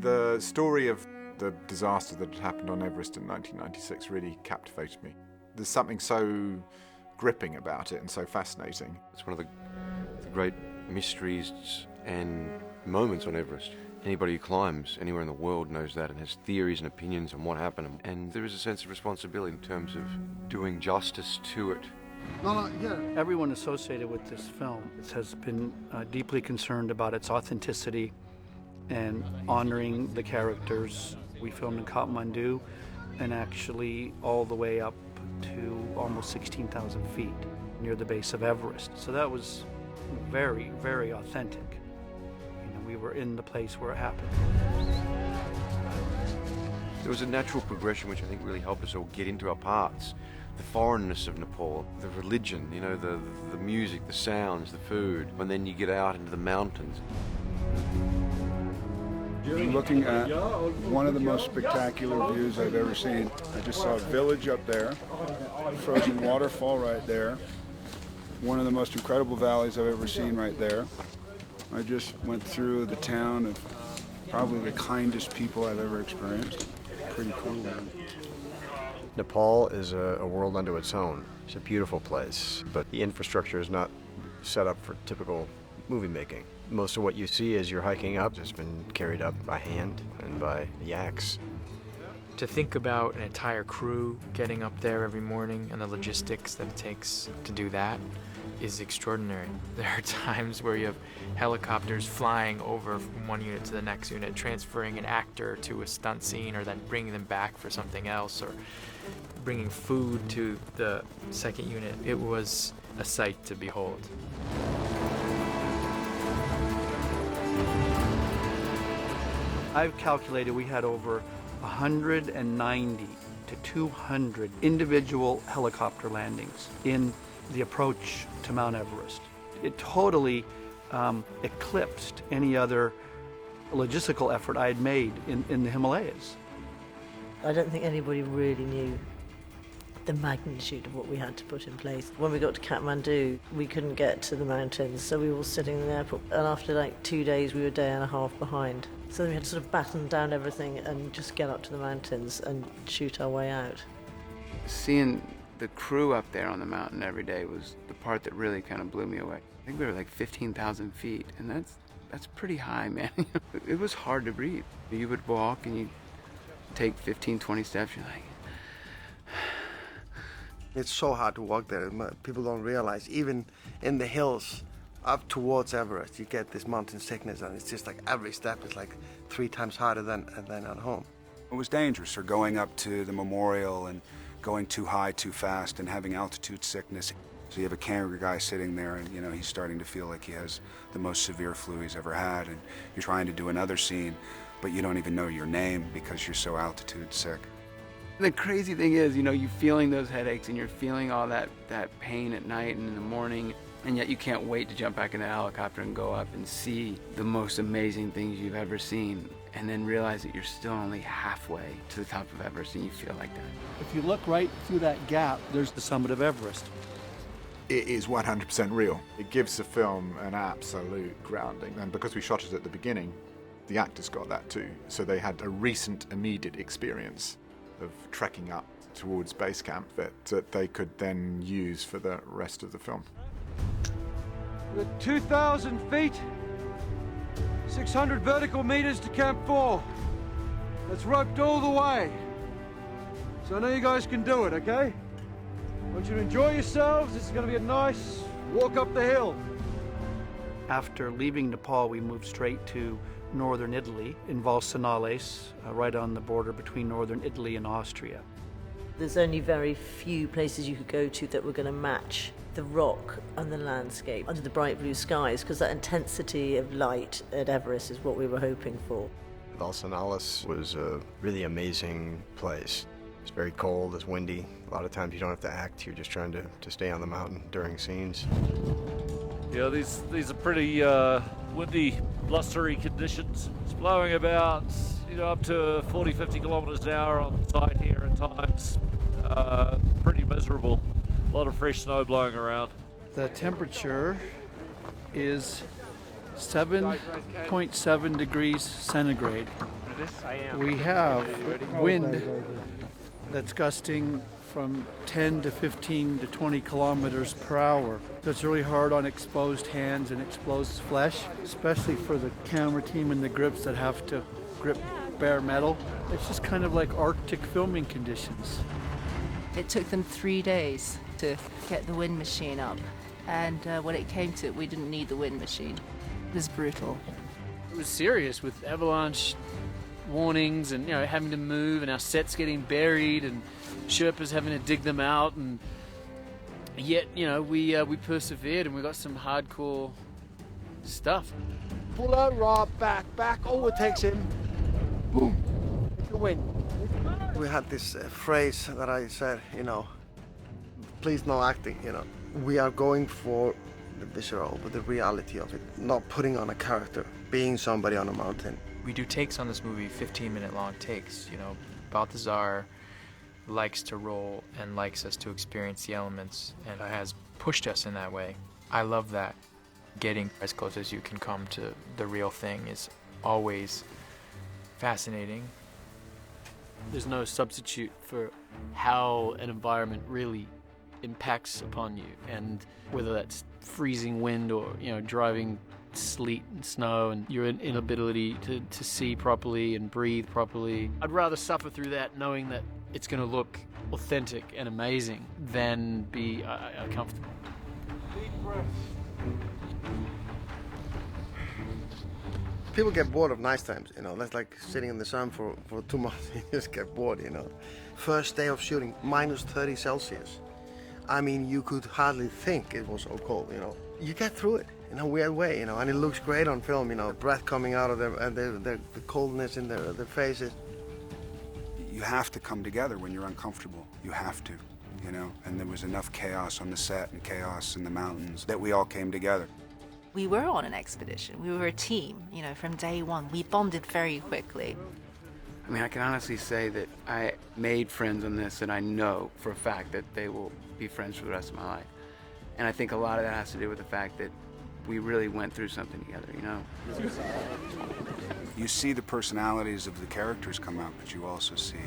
The story of the disaster that had happened on Everest in 1996 really captivated me. There's something so gripping about it and so fascinating. It's one of the great mysteries and moments on Everest. Anybody who climbs anywhere in the world knows that and has theories and opinions on what happened. And there is a sense of responsibility in terms of doing justice to it. Everyone associated with this film has been deeply concerned about its authenticity and honoring the characters. We filmed in Kathmandu and actually all the way up to almost 16,000 feet near the base of Everest. So that was very, very authentic. We were in the place where it happened. There was a natural progression which I think really helped us all get into our parts. The foreignness of Nepal, the religion, the music, the sounds, the food, and then you get out into the mountains. Looking at one of the most spectacular views I've ever seen. I just saw a village up there, frozen waterfall right there, one of the most incredible valleys I've ever seen right there. I just went through the town of probably the kindest people I've ever experienced. Pretty cool, man. Nepal is a world unto its own. It's a beautiful place, but the infrastructure is not set up for typical movie making. Most of what you see as you're hiking up has been carried up by hand and by yaks. To think about an entire crew getting up there every morning and the logistics that it takes to do that is extraordinary. There are times where you have helicopters flying over from one unit to the next unit, transferring an actor to a stunt scene, or then bringing them back for something else, or bringing food to the second unit. It was a sight to behold. I've calculated we had over 190 to 200 individual helicopter landings in the approach to Mount Everest. It totally eclipsed any other logistical effort I had made in the Himalayas. I don't think anybody really knew the magnitude of what we had to put in place. When we got to Kathmandu, we couldn't get to the mountains, so we were all sitting in the airport, and after like 2 days we were a day and a half behind. So then we had to sort of batten down everything and just get up to the mountains and shoot our way out. Seeing the crew up there on the mountain every day was the part that really kind of blew me away. I think we were like 15,000 feet, and that's pretty high, man. It was hard to breathe. You would walk and you'd take 15, 20 steps, you're like... It's so hard to walk there. People don't realize, even in the hills up towards Everest, you get this mountain sickness, and it's just like every step is like 3 times harder than at home. It was dangerous, or going up to the memorial and going too high too fast and having altitude sickness. So you have a camera guy sitting there, and he's starting to feel like he has the most severe flu he's ever had, and you're trying to do another scene, but you don't even know your name because you're so altitude sick. The crazy thing is, you're feeling those headaches and you're feeling all that pain at night and in the morning, and yet you can't wait to jump back in the helicopter and go up and see the most amazing things you've ever seen, and then realize that you're still only halfway to the top of Everest, and you feel like that. If you look right through that gap, there's the summit of Everest. It is 100% real. It gives the film an absolute grounding, and because we shot it at the beginning, the actors got that too, so they had a recent, immediate experience of trekking up towards base camp that they could then use for the rest of the film. We're 2,000 feet, 600 vertical meters to Camp 4. It's roped all the way. So I know you guys can do it, okay? I want you to enjoy yourselves. This is going to be a nice walk up the hill. After leaving Nepal, we moved straight to northern Italy, in Valsenales, right on the border between northern Italy and Austria. There's only very few places you could go to that were going to match the rock and the landscape under the bright blue skies, because that intensity of light at Everest is what we were hoping for. Valsenales was a really amazing place. It's very cold, it's windy. A lot of times you don't have to act, you're just trying to stay on the mountain during scenes. Yeah, these are pretty windy, blustery conditions. It's blowing about, up to 40, 50 kilometers an hour on site here at times. Pretty miserable. A lot of fresh snow blowing around. The temperature is 7.7 degrees centigrade. We have wind that's gusting from 10 to 15 to 20 kilometers per hour. So it's really hard on exposed hands and exposed flesh, especially for the camera team and the grips that have to grip bare metal. It's just kind of like Arctic filming conditions. It took them 3 days to get the wind machine up, and when it came to it, we didn't need the wind machine. It was brutal. It was serious with avalanche warnings and, you know, having to move and our sets getting buried and Sherpas having to dig them out, and yet, you know, we persevered and we got some hardcore stuff. Pull out, right, back, overtakes him. Boom. It's the wind. We had this phrase that I said, you know, please no acting, you know. We are going for the visceral, but the reality of it, not putting on a character, being somebody on a mountain. We do takes on this movie, 15-minute long takes. You know, Balthazar likes to roll and likes us to experience the elements and has pushed us in that way. I love that. Getting as close as you can come to the real thing is always fascinating. There's no substitute for how an environment really impacts upon you, and whether that's freezing wind or, you know, driving sleet and snow and your inability to see properly and breathe properly. I'd rather suffer through that knowing that it's going to look authentic and amazing than be uncomfortable. Deep breath. People get bored of nice times, you know. That's like sitting in the sun for 2 months. You just get bored, you know. First day of shooting, minus 30 Celsius. I mean, you could hardly think it was so cold, you know. You get through it in a weird way, you know, and it looks great on film, you know. Breath coming out of them and the coldness in their faces. You have to come together when you're uncomfortable. You have to, you know. And there was enough chaos on the set and chaos in the mountains that we all came together. We were on an expedition. We were a team, you know, from day one. We bonded very quickly. I mean, I can honestly say that I made friends on this, and I know for a fact that they will be friends for the rest of my life. And I think a lot of that has to do with the fact that we really went through something together, you know? You see the personalities of the characters come out, but you also see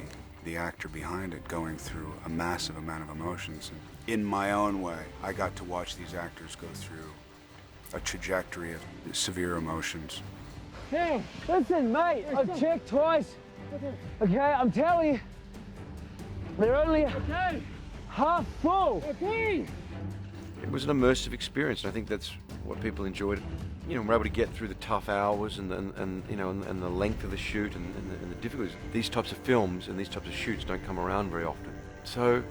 the actor behind it going through a massive amount of emotions. And in my own way, I got to watch these actors go through a trajectory of severe emotions. Hey, listen, mate, I've checked twice. Okay, I'm telling you, they're only half full. Okay. It was an immersive experience, and I think that's what people enjoyed. You know, we're able to get through the tough hours and you know, and the length of the shoot and the difficulties. These types of films and these types of shoots don't come around very often. So,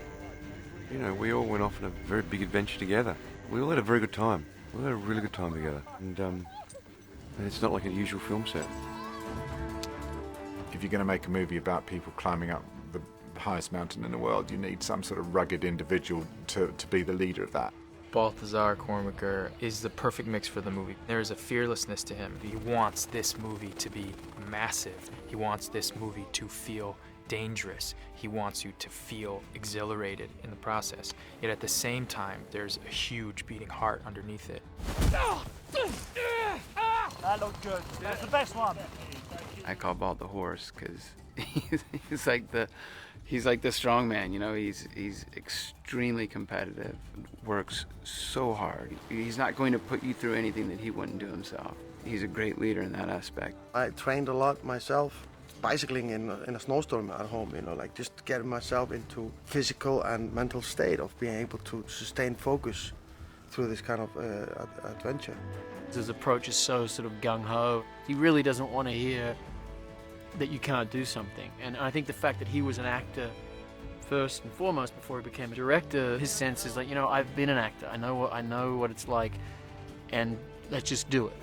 you know, we all went off on a very big adventure together. We all had a very good time. We had a really good time together, and it's not like a usual film set. If you're going to make a movie about people climbing up the highest mountain in the world, you need some sort of rugged individual to be the leader of that. Balthazar Kornmaker is the perfect mix for the movie. There is a fearlessness to him. He wants this movie to be massive. He wants this movie to feel dangerous. He wants you to feel exhilarated in the process. Yet at the same time, there's a huge beating heart underneath it. That looked good. That's the best one. I call Balt the horse because he's like the strong man, you know. He's extremely competitive, works so hard. He's not going to put you through anything that he wouldn't do himself. He's a great leader in that aspect. I trained a lot myself, bicycling in a snowstorm at home, you know, like just getting myself into physical and mental state of being able to sustain focus through this kind of adventure. His approach is so sort of gung-ho. He really doesn't want to hear that you can't do something. And I think the fact that he was an actor first and foremost before he became a director, his sense is like, you know, I've been an actor. I know what it's like, and let's just do it.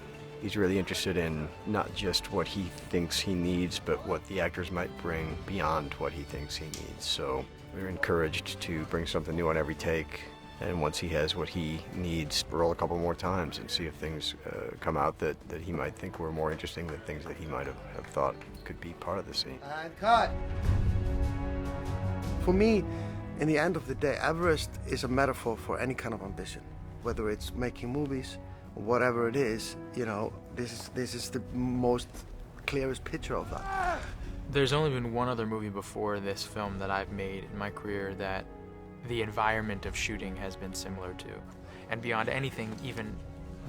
He's really interested in not just what he thinks he needs, but what the actors might bring beyond what he thinks he needs. So we're encouraged to bring something new on every take. And once he has what he needs, roll a couple more times and see if things come out that he might think were more interesting than things that he might have thought could be part of the scene. And cut! For me, in the end of the day, Everest is a metaphor for any kind of ambition. Whether it's making movies or whatever it is, you know, this is the most clearest picture of that. There's only been one other movie before this film that I've made in my career that the environment of shooting has been similar to. And beyond anything, even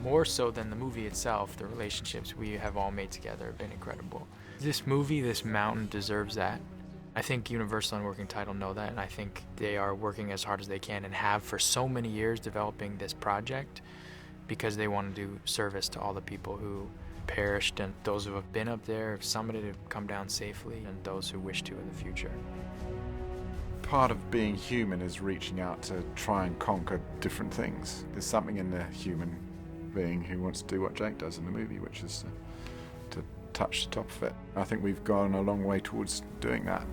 more so than the movie itself, the relationships we have all made together have been incredible. This movie, this mountain, deserves that. I think Universal and Working Title know that, and I think they are working as hard as they can and have for so many years developing this project because they want to do service to all the people who perished and those who have been up there, have summited, have come down safely, and those who wish to in the future. Part of being human is reaching out to try and conquer different things. There's something in the human being who wants to do what Jake does in the movie, which is to touch the top of it. I think we've gone a long way towards doing that.